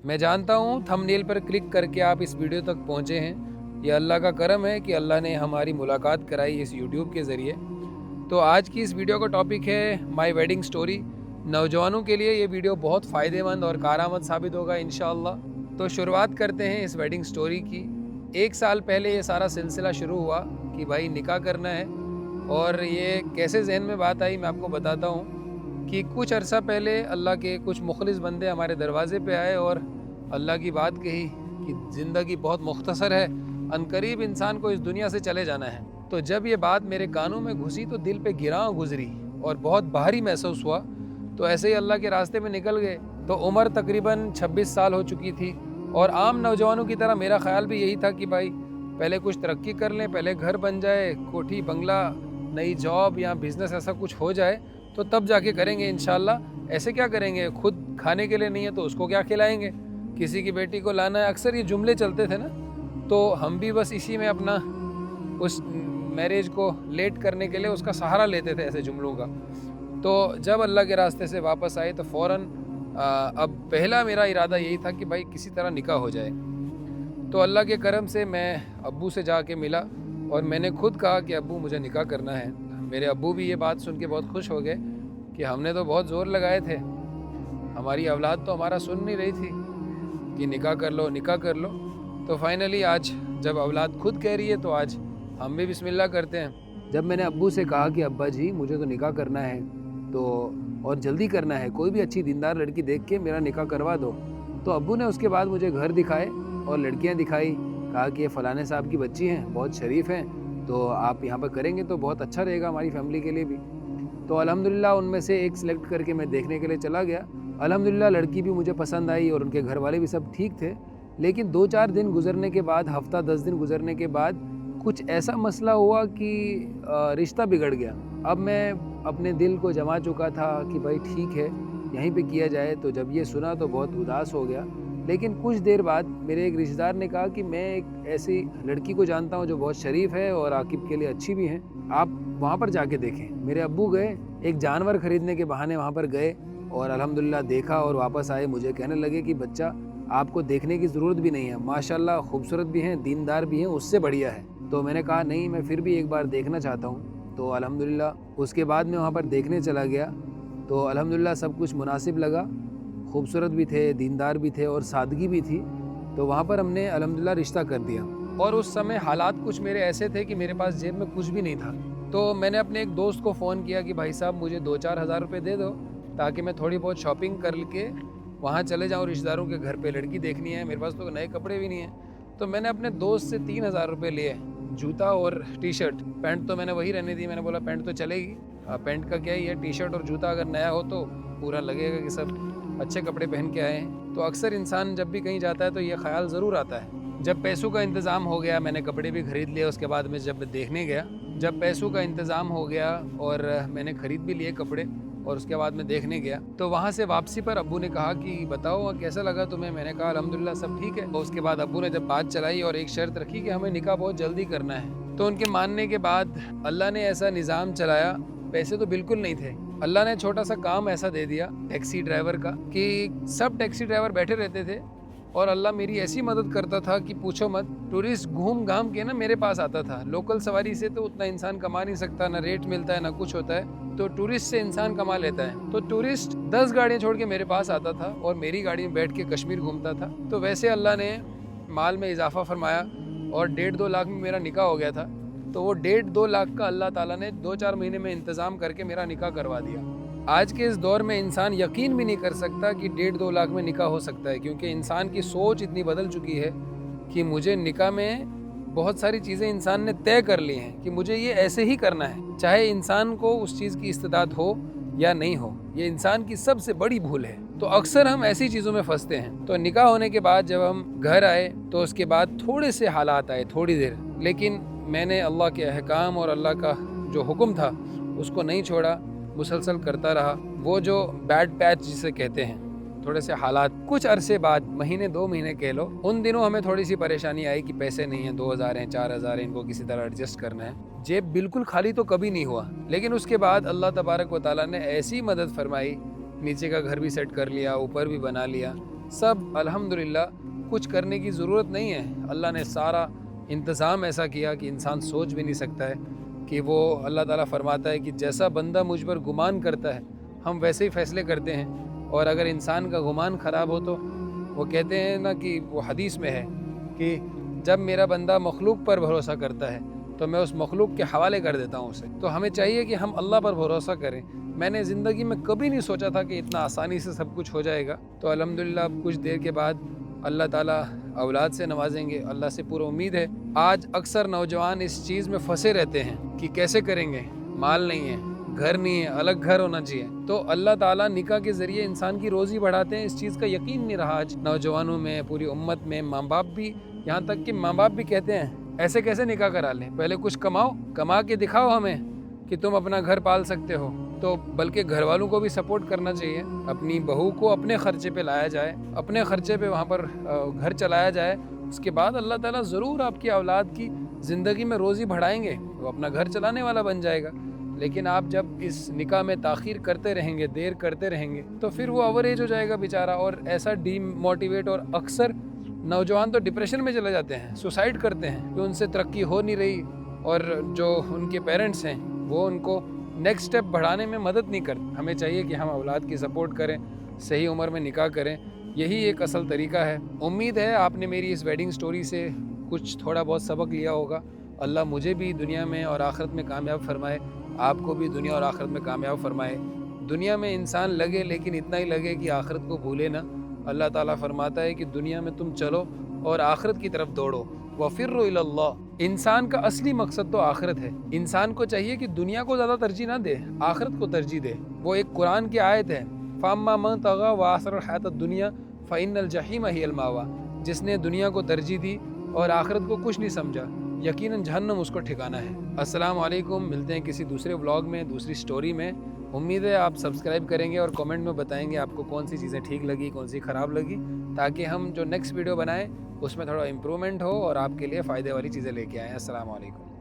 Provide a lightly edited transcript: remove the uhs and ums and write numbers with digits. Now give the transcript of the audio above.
मैं जानता हूँ थंबनेल पर क्लिक करके आप इस वीडियो तक पहुँचे हैं, ये अल्लाह का करम है कि अल्लाह ने हमारी मुलाकात कराई इस यूट्यूब के ज़रिए। तो आज की इस वीडियो का टॉपिक है माय वेडिंग स्टोरी। नौजवानों के लिए ये वीडियो बहुत फ़ायदेमंद और कारआमद साबित होगा इंशाअल्लाह। तो शुरुआत करते हैं इस वेडिंग स्टोरी की। 1 साल पहले ये सारा सिलसिला शुरू हुआ कि भाई निकाह करना है, और ये कैसे जहन में बात आई मैं आपको बताता हूँ कि कुछ अरसा पहले अल्लाह के कुछ मुखलिस बंदे हमारे दरवाज़े पे आए और अल्लाह की बात कही कि ज़िंदगी बहुत मुख्तसर है, अनकरीब इंसान को इस दुनिया से चले जाना है। तो जब ये बात मेरे कानों में घुसी तो दिल पे गिरां गुजरी और बहुत भारी महसूस हुआ। तो ऐसे ही अल्लाह के रास्ते में निकल गए। तो उम्र तकरीबन 26 साल हो चुकी थी, और आम नौजवानों की तरह मेरा ख्याल भी यही था कि भाई पहले कुछ तरक्की कर लें, पहले घर बन जाए, कोठी बंगला, नई जॉब या बिज़नेस ऐसा कुछ हो जाए तो तब जाके करेंगे इंशाल्लाह। ऐसे क्या करेंगे, खुद खाने के लिए नहीं है तो उसको क्या खिलाएंगे, किसी की बेटी को लाना है, अक्सर ये जुमले चलते थे ना। तो हम भी बस इसी में अपना उस मैरिज को लेट करने के लिए उसका सहारा लेते थे, ऐसे जुमलों का। तो जब अल्लाह के रास्ते से वापस आए तो फ़ौरन अब पहला मेरा इरादा यही था कि भाई किसी तरह निकाह हो जाए। तो अल्लाह के करम से मैं अब्बू से जाके मिला और मैंने खुद कहा कि अब्बू मुझे निकाह करना है। मेरे अब्बू भी ये बात सुन के बहुत खुश हो गए कि हमने तो बहुत ज़ोर लगाए थे, हमारी औलाद तो हमारा सुन नहीं रही थी कि निकाह कर लो निकाह कर लो। तो फाइनली आज जब औलाद खुद कह रही है तो आज हम भी बिस्मिल्लाह करते हैं। जब मैंने अब्बू से कहा कि अब्बा जी मुझे तो निकाह करना है, तो और जल्दी करना है, कोई भी अच्छी दीनदार लड़की देख के मेरा निकाह करवा दो, तो अब्बू ने उसके बाद मुझे घर दिखाए और लड़कियां दिखाई, कहा कि ये फ़लाने साहब की बच्ची हैं, बहुत शरीफ हैं, तो आप यहाँ पर करेंगे तो बहुत अच्छा रहेगा हमारी फैमिली के लिए भी। तो अल्हम्दुलिल्लाह उनमें से एक सिलेक्ट करके मैं देखने के लिए चला गया। अल्हम्दुलिल्लाह लड़की भी मुझे पसंद आई और उनके घर वाले भी सब ठीक थे। लेकिन 2-4 दिन गुजरने के बाद, हफ्ता 10 दिन गुजरने के बाद कुछ ऐसा मसला हुआ कि रिश्ता बिगड़ गया। अब मैं अपने दिल को जमा चुका था कि भाई ठीक है यहीं पे किया जाए। तो जब ये सुना तो बहुत उदास हो गया। लेकिन कुछ देर बाद मेरे एक रिश्तेदार ने कहा कि मैं एक ऐसी लड़की को जानता हूँ जो बहुत शरीफ है और आकिब के लिए अच्छी भी हैं, आप वहाँ पर जाके देखें। मेरे अब्बू गए, एक जानवर ख़रीदने के बहाने वहाँ पर गए और अल्हम्दुलिल्लाह देखा और वापस आए। मुझे कहने लगे कि बच्चा आपको देखने की ज़रूरत भी नहीं है, माशाल्लाह खूबसूरत भी हैं, दीनदार भी हैं, उससे बढ़िया है। तो मैंने कहा नहीं, मैं फिर भी एक बार देखना चाहता हूँ। तो अल्हम्दुलिल्लाह उसके बाद मैं वहाँ पर देखने चला गया। तो अल्हम्दुलिल्लाह सब कुछ मुनासिब लगा, खूबसूरत भी थे, दीनदार भी थे और सादगी भी थी। तो वहाँ पर हमने अल्हम्दुलिल्लाह रिश्ता कर दिया। और उस समय हालात कुछ मेरे ऐसे थे कि मेरे पास जेब में कुछ भी नहीं था। तो मैंने अपने एक दोस्त को फ़ोन किया कि भाई साहब मुझे 2-4 हज़ार रुपये दे दो ताकि मैं थोड़ी बहुत शॉपिंग करके वहाँ चले जाऊँ रिश्तेदारों के घर पे, लड़की देखनी है, मेरे पास तो नए कपड़े भी नहीं हैं। तो मैंने अपने दोस्त से 3,000 रुपये लिए, जूता और टी शर्ट। पैंट तो मैंने वही रहने दी, मैंने बोला पैंट तो चलेगी, पैंट का क्या ही है, टी शर्ट और जूता अगर नया हो तो पूरा लगेगा कि सब अच्छे कपड़े पहन के आए हैं। तो अक्सर इंसान जब भी कहीं जाता है तो ये ख्याल ज़रूर आता है। जब पैसों का इंतज़ाम हो गया, मैंने कपड़े भी ख़रीद लिए। उसके बाद में जब देखने गया, जब पैसों का इंतज़ाम हो गया और मैंने ख़रीद भी लिए कपड़े, और उसके बाद मैं देखने गया तो वहाँ से वापसी पर अब्बू ने कहा कि बताओ कैसा लगा तुम्हें। मैंने कहा अल्हम्दुलिल्लाह सब ठीक है। उसके बाद अब्बू ने जब बात चलाई और एक शर्त रखी कि हमें निकाह बहुत जल्दी करना है, तो उनके मानने के बाद अल्लाह ने ऐसा निज़ाम चलाया, पैसे तो बिल्कुल नहीं थे, अल्लाह ने छोटा सा काम ऐसा दे दिया टैक्सी ड्राइवर का कि सब टैक्सी ड्राइवर बैठे रहते थे और अल्लाह मेरी ऐसी मदद करता था कि पूछो मत। टूरिस्ट घूम घाम के ना मेरे पास आता था। लोकल सवारी से तो उतना इंसान कमा नहीं सकता, ना रेट मिलता है ना कुछ होता है, तो टूरिस्ट से इंसान कमा लेता है। तो टूरिस्ट 10 गाड़ियाँ छोड़ के मेरे पास आता था और मेरी गाड़ी में बैठ के कश्मीर घूमता था। तो वैसे अल्लाह ने माल में इजाफा फरमाया और 1.5-2 लाख में मेरा निकाह हो गया था। तो वो 1.5-2 लाख का अल्लाह ताला ने 2-4 महीने में इंतज़ाम करके मेरा निकाह करवा दिया। आज के इस दौर में इंसान यकीन भी नहीं कर सकता कि 1.5-2 लाख में निकाह हो सकता है, क्योंकि इंसान की सोच इतनी बदल चुकी है कि मुझे निकाह में बहुत सारी चीज़ें इंसान ने तय कर ली हैं कि मुझे ये ऐसे ही करना है, चाहे इंसान को उस चीज़ की इस्तेदाद हो या नहीं हो। ये इंसान की सबसे बड़ी भूल है। तो अक्सर हम ऐसी चीज़ों में फंसते हैं। तो निकाह होने के बाद जब हम घर आए तो उसके बाद थोड़े से हालात आए, थोड़ी देर, लेकिन मैंने अल्लाह के अहकाम और अल्लाह का जो हुक्म था उसको नहीं छोड़ा, मुसलसल करता रहा। वो जो बैड पैच जिसे कहते हैं, थोड़े से हालात कुछ अरसे बाद, महीने 2 महीने कह लो, उन दिनों हमें थोड़ी सी परेशानी आई कि पैसे नहीं हैं, 2,000 हैं, 4,000 हैं, इनको किसी तरह एडजस्ट करना है। जेब बिल्कुल खाली तो कभी नहीं हुआ, लेकिन उसके बाद अल्लाह तबारक व तआला ने ऐसी मदद फरमाई, नीचे का घर भी सेट कर लिया, ऊपर भी बना लिया, सब अल्हम्दुलिल्लाह, कुछ करने की ज़रूरत नहीं है। अल्लाह ने सारा इंतज़ाम ऐसा किया कि इंसान सोच भी नहीं सकता है कि वो, अल्लाह ताला फरमाता है कि जैसा बंदा मुझ पर गुमान करता है हम वैसे ही फ़ैसले करते हैं। और अगर इंसान का गुमान ख़राब हो तो वो कहते हैं ना कि वो हदीस में है कि जब मेरा बंदा मखलूक पर भरोसा करता है तो मैं उस मखलूक के हवाले कर देता हूँ उसे। तो हमें चाहिए कि हम अल्लाह पर भरोसा करें। मैंने ज़िंदगी में कभी नहीं सोचा था कि इतना आसानी से सब कुछ हो जाएगा। तो अल्हम्दुलिल्लाह कुछ देर के बाद अल्लाह ताला औलाद से नवाजेंगे, अल्लाह से पूरा उम्मीद है। आज अक्सर नौजवान इस चीज़ में फंसे रहते हैं कि कैसे करेंगे, माल नहीं है, घर नहीं है, अलग घर होना चाहिए। तो अल्लाह ताला निकाह के ज़रिए इंसान की रोज़ी बढ़ाते हैं। इस चीज़ का यकीन नहीं रहा आज नौजवानों में, पूरी उम्मत में। माँ बाप भी, यहाँ तक कि माँ बाप भी कहते हैं ऐसे कैसे निकाह करा लें, पहले कुछ कमाओ, कमा के दिखाओ हमें कि तुम अपना घर पाल सकते हो। तो बल्कि घर वालों को भी सपोर्ट करना चाहिए। अपनी बहू को अपने ख़र्चे पे लाया जाए, अपने ख़र्चे पे वहाँ पर घर चलाया जाए। उसके बाद अल्लाह ताला ज़रूर आपकी औलाद की ज़िंदगी में रोज़ी बढ़ाएंगे, वो अपना घर चलाने वाला बन जाएगा। लेकिन आप जब इस निकाह में ताख़ीर करते रहेंगे, देर करते रहेंगे, तो फिर वो ओवर एज हो जाएगा बेचारा, और ऐसा डीमोटिवेट, और अक्सर नौजवान तो डिप्रेशन में चले जाते हैं, सुसाइड करते हैं कि उनसे तरक्की हो नहीं रही, और जो उनके पेरेंट्स हैं वो उनको नेक्स्ट स्टेप बढ़ाने में मदद नहीं करते। हमें चाहिए कि हम औलाद की सपोर्ट करें, सही उम्र में निकाह करें, यही एक असल तरीका है। उम्मीद है आपने मेरी इस वेडिंग स्टोरी से कुछ थोड़ा बहुत सबक लिया होगा। अल्लाह मुझे भी दुनिया में और आखिरत में कामयाब फरमाए, आपको भी दुनिया और आखिरत में कामयाब फरमाए। दुनिया में इंसान लगे, लेकिन इतना ही लगे कि आखिरत को भूले ना। अल्लाह ताला फरमाता है कि दुनिया में तुम चलो और आखिरत की तरफ दौड़ो, वफ़िर्रु इलल्लाह। इंसान का असली मकसद तो आखिरत है। इंसान को चाहिए कि दुनिया को ज़्यादा तरजीह ना दे, आखिरत को तरजीह दे। वो एक कुरान की आयत है, फ़अम्मा मन तग़ा व आसर हयातुद दुनिया फ़इन्नल जहीम हियल मावा। जिसने दुनिया को तरजीह दी और आखिरत को कुछ नहीं समझा, यकीनन जहन्नम उसको ठिकाना है। अस्सलाम वालेकुम, मिलते हैं किसी दूसरे व्लॉग में, दूसरी स्टोरी में। उम्मीद है आप सब्सक्राइब करेंगे और कमेंट में बताएंगे आपको कौन सी चीज़ें ठीक लगी, कौन सी ख़राब लगी, ताकि हम जो नेक्स्ट वीडियो बनाएं उसमें थोड़ा इम्प्रूवमेंट हो और आपके लिए फ़ायदे वाली चीज़ें लेके आएँ। अस्सलाम वालेकुम।